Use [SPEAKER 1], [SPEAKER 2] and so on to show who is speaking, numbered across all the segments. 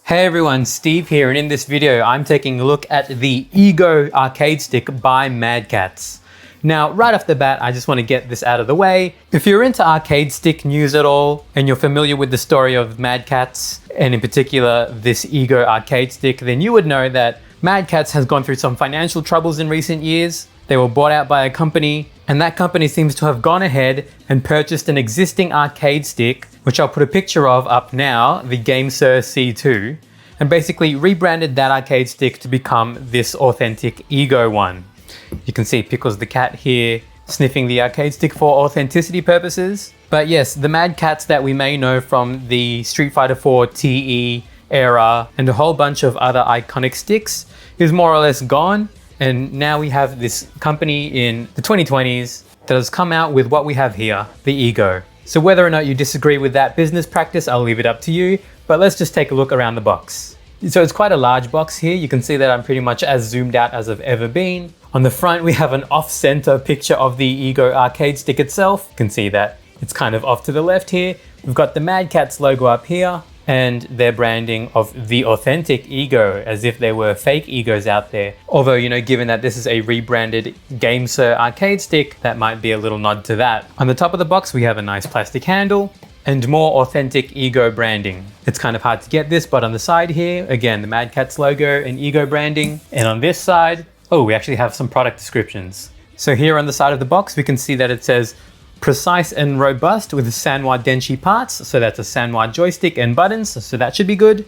[SPEAKER 1] Hey everyone, Steve here, and in this video I'm taking a look at the EGO arcade stick by Mad Catz. Now, right off the bat, I just want to get this out of the way. If you're into arcade stick news at all, and you're familiar with the story of Mad Catz, and in particular this EGO arcade stick, then you would know that Mad Catz has gone through some financial troubles in recent years. They were bought out by a company, and that company seems to have gone ahead and purchased an existing arcade stick, which I'll put a picture of up now, the GameSir C2, and basically rebranded that arcade stick to become this authentic EGO one. You can see Pickles the cat here sniffing the arcade stick for authenticity purposes. But yes, the Mad Catz that we may know from the Street Fighter 4 TE era and a whole bunch of other iconic sticks is more or less gone. And now we have this company in the 2020s that has come out with what we have here, the EGO. So whether or not you disagree with that business practice, I'll leave it up to you, but let's just take a look around the box. So it's quite a large box here. You can see that I'm pretty much as zoomed out as I've ever been. On the front, we have an off-center picture of the EGO arcade stick itself. You can see that it's kind of off to the left here. We've got the Mad Catz logo up here and their branding of the authentic EGO, as if there were fake EGOs out there. Although, you know, given that this is a rebranded GameSir arcade stick, that might be a little nod to that. On the top of the box, we have a nice plastic handle and more authentic EGO branding. It's kind of hard to get this, but on the side here, again, the Mad Catz logo and EGO branding. And on this side, oh, we actually have some product descriptions. So here on the side of the box, we can see that it says precise and robust with Sanwa Denshi parts. So that's a Sanwa joystick and buttons, so that should be good.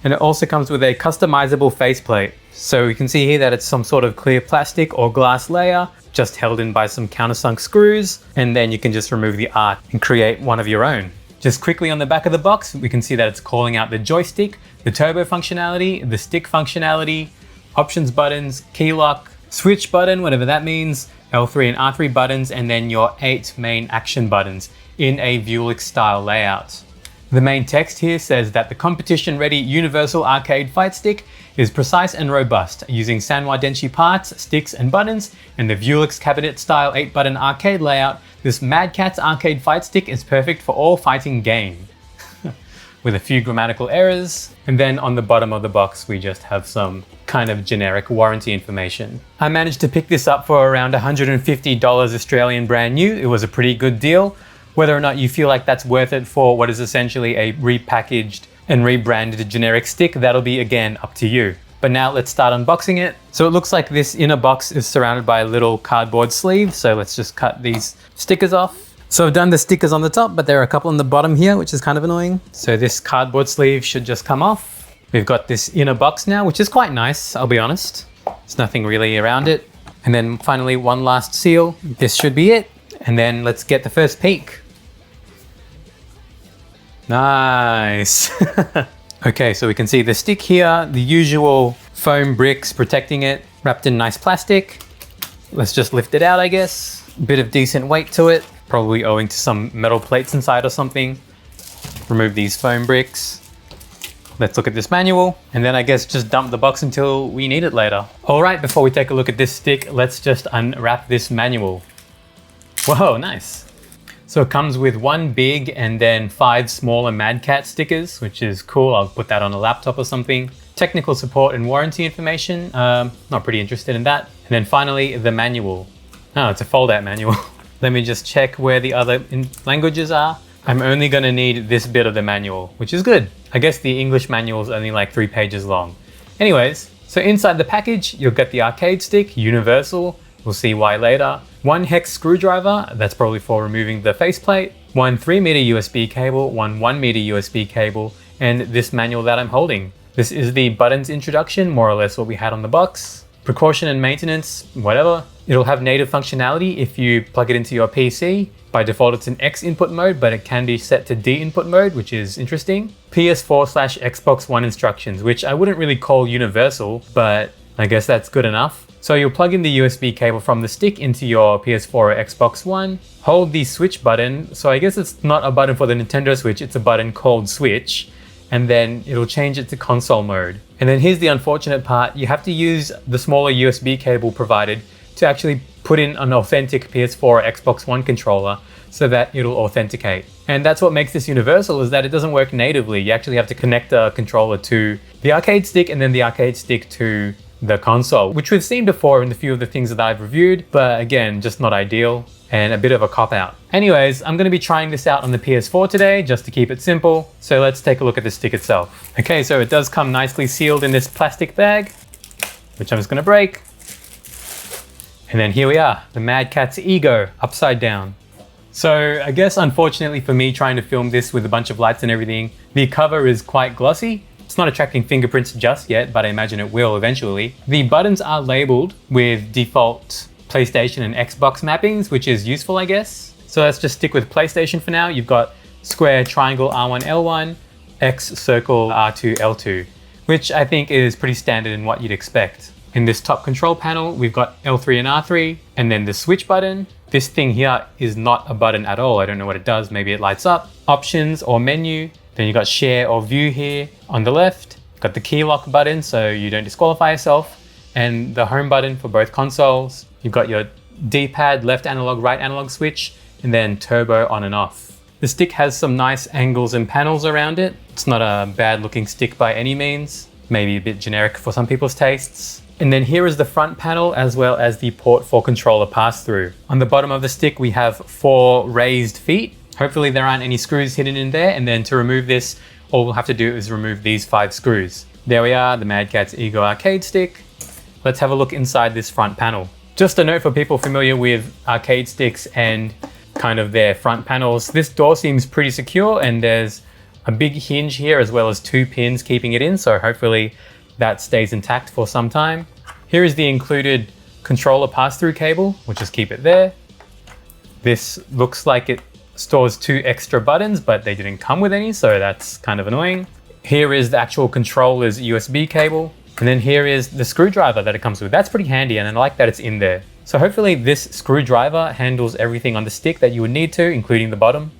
[SPEAKER 1] And it also comes with a customizable faceplate. So we can see here that it's some sort of clear plastic or glass layer, just held in by some countersunk screws. And then you can just remove the art and create one of your own. Just quickly on the back of the box, we can see that it's calling out the joystick, the turbo functionality, the stick functionality, options buttons, key lock, switch button, whatever that means, L3 and R3 buttons, and then your 8 main action buttons in a Vewlix style layout. The main text here says that the competition-ready universal arcade fight stick is precise and robust, using Sanwa Denshi parts, sticks and buttons, and the Vewlix cabinet style 8-button arcade layout. This Mad Catz arcade fight stick is perfect for all fighting game. With a few grammatical errors. And then on the bottom of the box, we just have some kind of generic warranty information. I managed to pick this up for around $150 Australian brand new. It was a pretty good deal. Whether or not you feel like that's worth it for what is essentially a repackaged and rebranded generic stick, that'll be again up to you. But now let's start unboxing it. So it looks like this inner box is surrounded by a little cardboard sleeve. So let's just cut these stickers off. So I've done the stickers on the top, but there are a couple on the bottom here, which is kind of annoying. So this cardboard sleeve should just come off. We've got this inner box now, which is quite nice, I'll be honest. There's nothing really around it. And then finally, one last seal. This should be it. And then let's get the first peek. Nice. Okay, so we can see the stick here, the usual foam bricks protecting it, wrapped in nice plastic. Let's just lift it out, I guess. Bit of decent weight to it, probably owing to some metal plates inside or something. Remove these foam bricks. Let's look at this manual, and then I guess just dump the box until we need it later. All right, before we take a look at this stick, let's just unwrap this manual. Whoa, nice. So it comes with one big and then 5 smaller Mad Catz stickers, which is cool. I'll put that on a laptop or something. Technical support and warranty information. Not pretty interested in that. And then finally, the manual. Oh, it's a fold-out manual. Let me just check where the other languages are. I'm only gonna need this bit of the manual, which is good. I guess the English manual is only like 3 pages long. Anyways, so inside the package, you'll get the arcade stick, universal. We'll see why later. 1 hex screwdriver, that's probably for removing the faceplate. 1 3-meter USB cable, 1 1-meter USB cable, and this manual that I'm holding. This is the buttons introduction, more or less what we had on the box. Precaution and maintenance, whatever. It'll have native functionality if you plug it into your PC. By default, it's an X input mode, but it can be set to D input mode, which is interesting. PS4/Xbox One instructions, which I wouldn't really call universal, but I guess that's good enough. So you'll plug in the USB cable from the stick into your PS4 or Xbox One. Hold the switch button. So I guess it's not a button for the Nintendo Switch, it's a button called switch. And then it'll change it to console mode. And then here's the unfortunate part. You have to use the smaller USB cable provided to actually put in an authentic PS4 or Xbox One controller. so that it'll authenticate. And that's what makes this universal, is that it doesn't work natively. You actually have to connect a controller to the arcade stick and then the arcade stick to the console, which we've seen before in a few of the things that I've reviewed, but again, just not ideal and a bit of a cop-out. Anyways, I'm going to be trying this out on the PS4 today, just to keep it simple. So let's take a look at the stick itself. Okay, so it does come nicely sealed in this plastic bag, which I'm just going to break. And then here we are, the Mad Catz EGO, upside down. So I guess unfortunately for me, trying to film this with a bunch of lights and everything, the cover is quite glossy. It's not attracting fingerprints just yet, but I imagine it will eventually. The buttons are labeled with default PlayStation and Xbox mappings, which is useful, I guess. So let's just stick with PlayStation for now. You've got square, triangle, R1, L1, X, circle, R2, L2, which I think is pretty standard in what you'd expect. In this top control panel, we've got L3 and R3, and then the switch button. This thing here is not a button at all. I don't know what it does. Maybe it lights up. Options or menu. Then you've got share or view here on the left. Got the key lock button so you don't disqualify yourself. And the home button for both consoles. You've got your D-pad, left analog, right analog switch, and then turbo on and off. The stick has some nice angles and panels around it. It's not a bad looking stick by any means. Maybe a bit generic for some people's tastes. And then here is the front panel as well as the port for controller pass-through. On the bottom of the stick, we have 4 raised feet. Hopefully there aren't any screws hidden in there. And then to remove this, all we'll have to do is remove these 5 screws. There we are, the Mad Catz EGO arcade stick. Let's have a look inside this front panel. Just a note for people familiar with arcade sticks and kind of their front panels. This door seems pretty secure and there's a big hinge here as well as 2 pins keeping it in. So hopefully that stays intact for some time. Here is the included controller pass-through cable. We'll just keep it there. This looks like it stores 2 extra buttons, but they didn't come with any, so that's kind of annoying. Here is the actual controller's USB cable. And then here is the screwdriver that it comes with. That's pretty handy, and I like that it's in there. So hopefully this screwdriver handles everything on the stick that you would need to, including the bottom.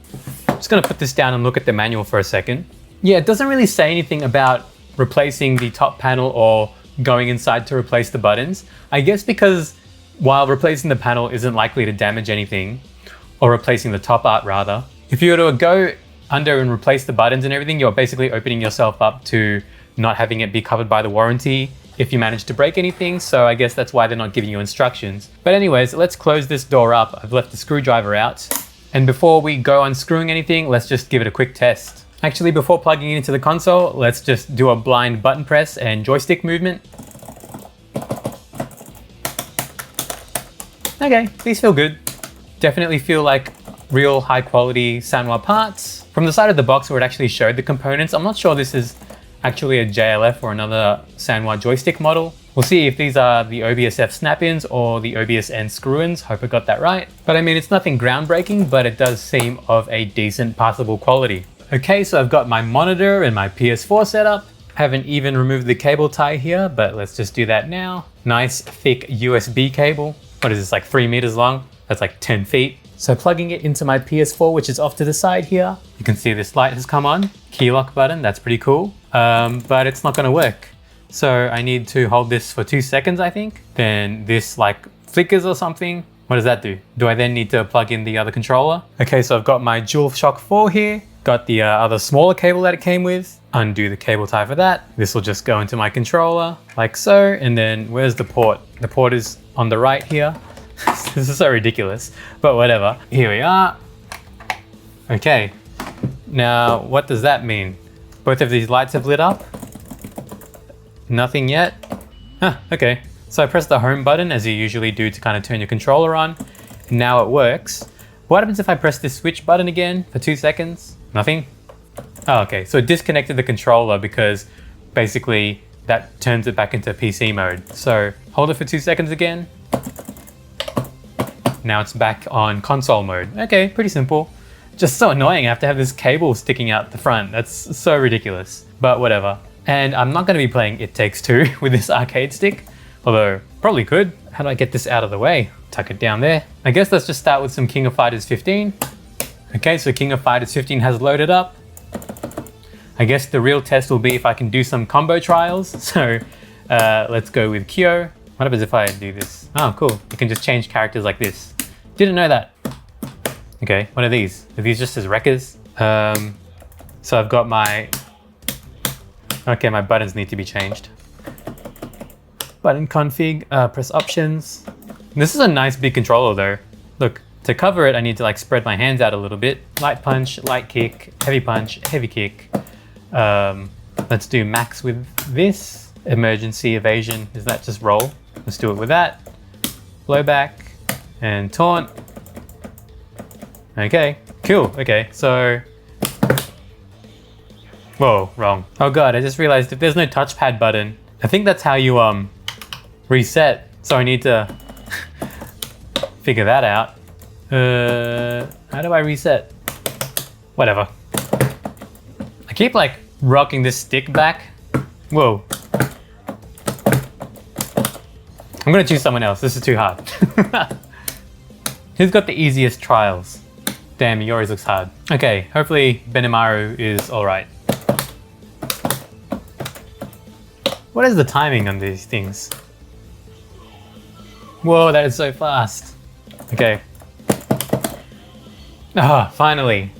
[SPEAKER 1] I'm just gonna put this down and look at the manual for a second. Yeah, it doesn't really say anything about replacing the top panel or going inside to replace the buttons. I guess because while replacing the panel isn't likely to damage anything, or replacing the top art rather, if you were to go under and replace the buttons and everything, you're basically opening yourself up to not having it be covered by the warranty if you manage to break anything. So I guess that's why they're not giving you instructions. But anyways, let's close this door up. I've left the screwdriver out. And before we go unscrewing anything, let's just give it a quick test. Actually, before plugging it into the console, let's just do a blind button press and joystick movement. Okay, these feel good. Definitely feel like real high quality Sanwa parts. From the side of the box where it actually showed the components, I'm not sure this is actually a JLF or another Sanwa joystick model. We'll see if these are the OBSF snap-ins or the OBSN screw-ins. Hope I got that right. But I mean, it's nothing groundbreaking, but it does seem of a decent passable quality. Okay, so I've got my monitor and my PS4 set up. Haven't even removed the cable tie here, but let's just do that now. Nice thick USB cable. What is this, like 3 meters long? That's like 10 feet. So plugging it into my PS4, which is off to the side here, you can see this light has come on. Key lock button, that's pretty cool. But it's not gonna work. So I need to hold this for 2 seconds, I think. Then this like flickers or something. What does that do? Do I then need to plug in the other controller? Okay, so I've got my DualShock 4 here. Got the other smaller cable that it came with. Undo the cable tie for that. This will just go into my controller like so. And then where's the port? The port is on the right here. This is so ridiculous, but whatever. Here we are. Okay, now what does that mean? Both of these lights have lit up. Nothing yet. Huh, okay. So I press the home button as you usually do to kind of turn your controller on. And now it works. What happens if I press this switch button again for 2 seconds? Nothing? Oh, okay, so it disconnected the controller because basically that turns it back into PC mode. So hold it for 2 seconds again. Now it's back on console mode. Okay, pretty simple. Just so annoying, I have to have this cable sticking out the front. That's so ridiculous, but whatever. And I'm not gonna be playing It Takes Two with this arcade stick, although probably could. How do I get this out of the way? Tuck it down there. I guess let's just start with some King of Fighters 15. Okay, so King of Fighters 15 has loaded up. I guess the real test will be if I can do some combo trials. So let's go with Kyo. What happens if I do this? Oh, cool. You can just change characters like this. Didn't know that. Okay, what are these? Are these just as wreckers? So I've got my... Okay, my buttons need to be changed. Button config, press options. This is a nice big controller though. Look, to cover it, I need to like spread my hands out a little bit. Light punch, light kick, heavy punch, heavy kick. Let's do max with this. Emergency evasion, is that just roll? Let's do it with that. Blowback and taunt. Okay, cool, okay, so... Whoa, wrong. Oh god, I just realized if there's no touchpad button, I think that's how you reset. So I need to figure that out. How do I reset? Whatever. I keep like rocking this stick back. Whoa. I'm gonna choose someone else, this is too hard. Who's got the easiest trials? Damn, yours looks hard. Okay, hopefully Benimaru is alright. What is the timing on these things? Whoa, that is so fast. Okay. Ah, finally.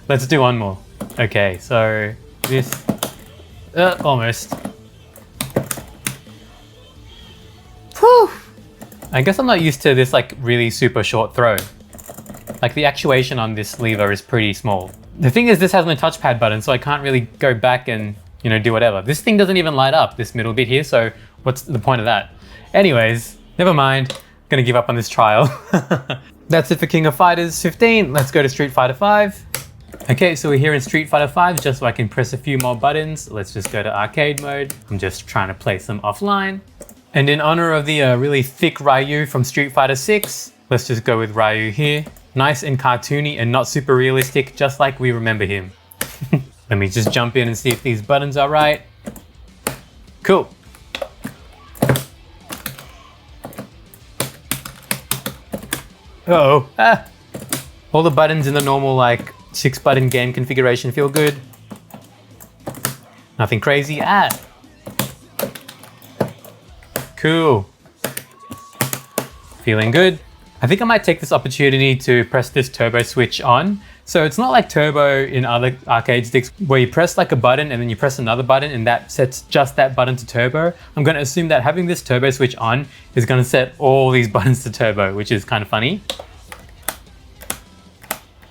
[SPEAKER 1] Let's do one more. Okay, so this, almost. Whew. I guess I'm not used to this like really super short throw. Like the actuation on this lever is pretty small. The thing is this has no touchpad button, so I can't really go back and, you know, do whatever. This thing doesn't even light up, this middle bit here, so what's the point of that? Anyways, never mind. Gonna give up on this trial. That's it for King of Fighters 15. Let's go to Street Fighter 5. Okay, so we're here in Street Fighter 5 just so I can press a few more buttons. Let's just go to arcade mode. I'm just trying to play some offline. And in honor of the really thick Ryu from Street Fighter 6, let's just go with Ryu here. Nice and cartoony and not super realistic, just like we remember him. Let me just jump in and see if these buttons are right. Cool. Uh-oh. Ah. All the buttons in the normal like 6-button game configuration feel good. Nothing crazy. Ah. Cool. Feeling good. I think I might take this opportunity to press this turbo switch on. So it's not like turbo in other arcade sticks where you press like a button and then you press another button and that sets just that button to turbo. I'm going to assume that having this turbo switch on is going to set all these buttons to turbo, which is kind of funny.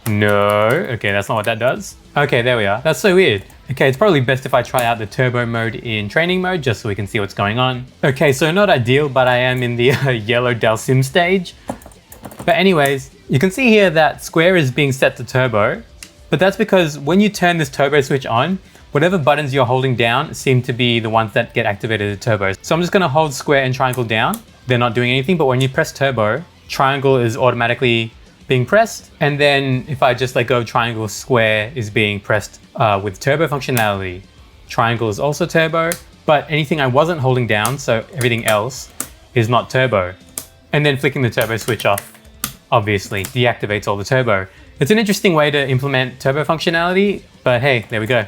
[SPEAKER 1] No, okay, that's not what that does. Okay, there we are. That's so weird. Okay, it's probably best if I try out the turbo mode in training mode just so we can see what's going on. Okay, so not ideal, but I am in the yellow Dalsim stage. But anyways, you can see here that square is being set to turbo, but that's because when you turn this turbo switch on, whatever buttons you're holding down seem to be the ones that get activated to turbo. So I'm just gonna hold square and triangle down. They're not doing anything, but when you press turbo, triangle is automatically being pressed. And then if I just let go of triangle, square is being pressed with turbo functionality. Triangle is also turbo, but anything I wasn't holding down, so everything else, is not turbo. And then flicking the turbo switch off obviously deactivates all the turbo. It's an interesting way to implement turbo functionality, but hey, there we go.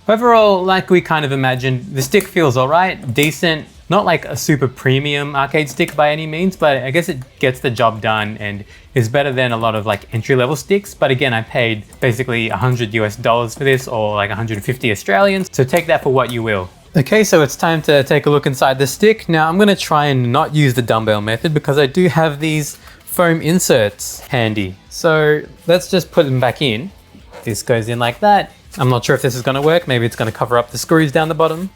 [SPEAKER 1] Overall, like we kind of imagined, the stick feels all right, decent, not like a super premium arcade stick by any means, but I guess it gets the job done and is better than a lot of like entry-level sticks. But again, I paid basically $100 for this, or like 150 Australians, so take that for what you will. Okay, so it's time to take a look inside the stick. Now I'm gonna try and not use the dumbbell method because I do have these foam inserts handy. So let's just put them back in. This goes in like that. I'm not sure if this is gonna work. Maybe it's gonna cover up the screws down the bottom,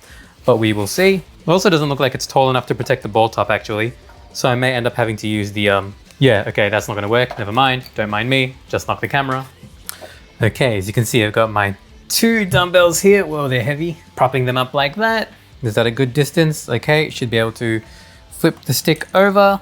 [SPEAKER 1] but we will see. It also doesn't look like it's tall enough to protect the ball top actually. So I may end up having to use the, yeah, okay, that's not gonna work. Never mind, don't mind me, just knock the camera. Okay, as you can see, I've got my 2 dumbbells here. Whoa, they're heavy. Propping them up like that. Is that a good distance? Okay, should be able to flip the stick over.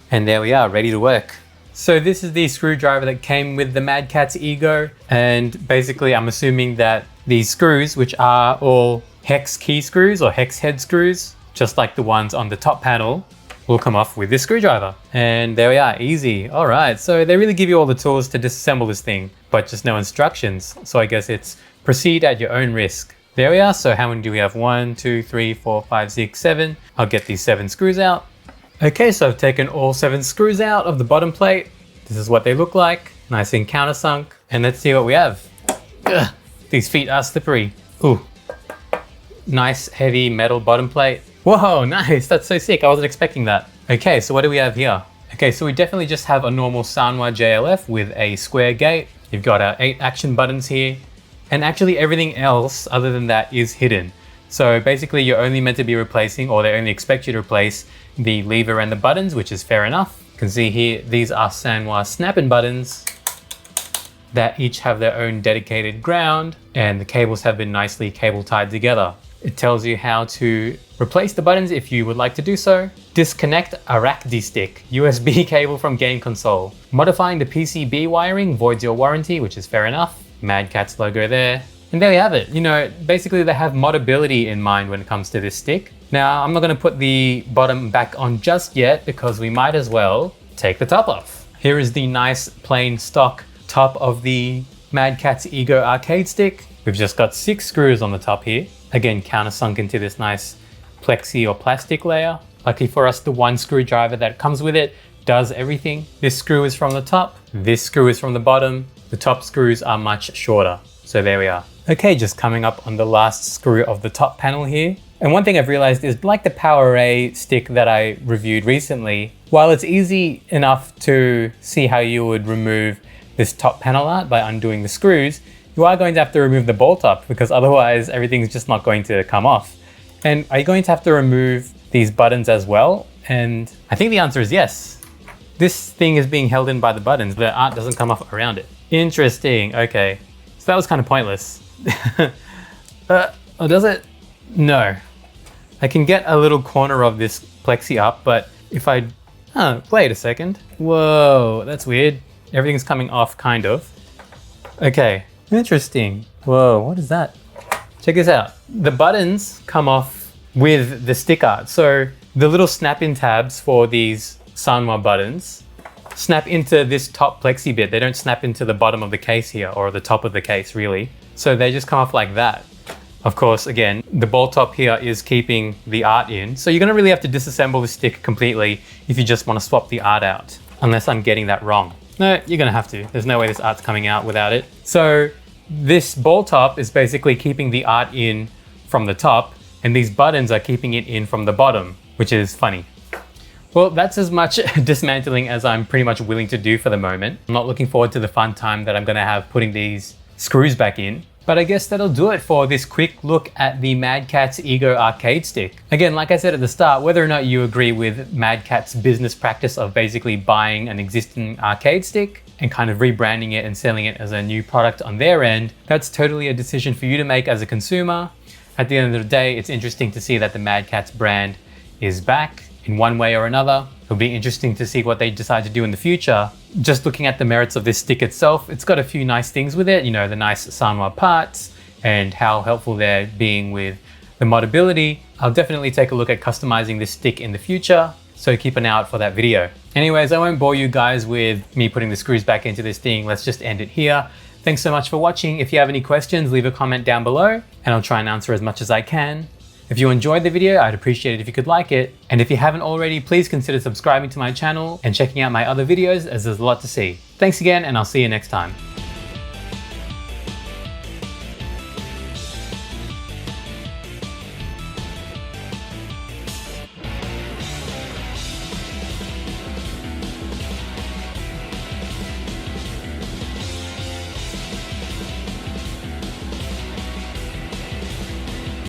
[SPEAKER 1] And there we are, ready to work. So this is the screwdriver that came with the Mad Catz EGO. And basically I'm assuming that these screws, which are all hex key screws or hex head screws, just like the ones on the top panel, will come off with this screwdriver. And there we are, easy. All right, so they really give you all the tools to disassemble this thing, but just no instructions. So I guess it's proceed at your own risk. There we are, so how many do we have? 1, 2, 3, 4, 5, 6, 7. I'll get these 7 screws out. Okay, so I've taken all 7 screws out of the bottom plate. This is what they look like. Nice and countersunk. And let's see what we have. Ugh, these feet are slippery. Ooh. Nice heavy metal bottom plate. Whoa, nice. That's so sick. I wasn't expecting that. Okay, so what do we have here? Okay, so we definitely just have a normal Sanwa JLF with a square gate. You've got our 8 action buttons here. And actually everything else other than that is hidden. So basically you're only meant to be replacing, or they only expect you to replace the lever and the buttons, which is fair enough. You can see here, these are Sanwa snap-in buttons that each have their own dedicated ground, and the cables have been nicely cable tied together. It tells you how to replace the buttons if you would like to do so. Disconnect Arcade stick, USB cable from game console. Modifying the PCB wiring voids your warranty, which is fair enough. Mad Catz logo there. And there you have it. You know, basically they have modability in mind when it comes to this stick. Now, I'm not going to put the bottom back on just yet because we might as well take the top off. Here is the nice plain stock top of the Mad Catz EGO arcade stick. We've just got 6 screws on the top here. Again, countersunk into this nice plexi or plastic layer. Lucky for us, the one screwdriver that comes with it does everything. This screw is from the top, this screw is from the bottom. The top screws are much shorter. So there we are. Okay, just coming up on the last screw of the top panel here. And one thing I've realized is, like the Power Array stick that I reviewed recently, while it's easy enough to see how you would remove this top panel art by undoing the screws, you are going to have to remove the ball top because otherwise everything's just not going to come off. And are you going to have to remove these buttons as well? And I think the answer is yes. This thing is being held in by the buttons. The art doesn't come off around it. Interesting, okay. So that was kind of pointless. Oh, does it? No. I can get a little corner of this plexi up, but if I, wait a second. Whoa, that's weird. Everything's coming off, kind of. Okay, interesting. Whoa, what is that? Check this out. The buttons come off with the stick art. So the little snap-in tabs for these Sanwa buttons snap into this top plexi bit. They don't snap into the bottom of the case here, or the top of the case really. So they just come off like that. Of course, again, the ball top here is keeping the art in. So you're gonna really have to disassemble the stick completely if you just wanna swap the art out, unless I'm getting that wrong. No, you're gonna have to. There's no way this art's coming out without it. So this ball top is basically keeping the art in from the top, and these buttons are keeping it in from the bottom, which is funny. Well, that's as much dismantling as I'm pretty much willing to do for the moment. I'm not looking forward to the fun time that I'm gonna have putting these screws back in. But I guess that'll do it for this quick look at the Mad Catz EGO arcade stick. Again, like I said at the start, whether or not you agree with Mad Catz's business practice of basically buying an existing arcade stick and kind of rebranding it and selling it as a new product on their end, that's totally a decision for you to make as a consumer. At the end of the day, it's interesting to see that the Mad Catz brand is back in one way or another. It'll be interesting to see what they decide to do in the future. Just looking at the merits of this stick itself, it's got a few nice things with it, you know, the nice Sanwa parts and how helpful they're being with the modability. I'll definitely take a look at customizing this stick in the future, so keep an eye out for that video. Anyways, I won't bore you guys with me putting the screws back into this thing. Let's just end it here. Thanks so much for watching. If you have any questions, leave a comment down below and I'll try and answer as much as I can. If you enjoyed the video, I'd appreciate it if you could like it. And if you haven't already, please consider subscribing to my channel and checking out my other videos, as there's a lot to see. Thanks again, and I'll see you next time.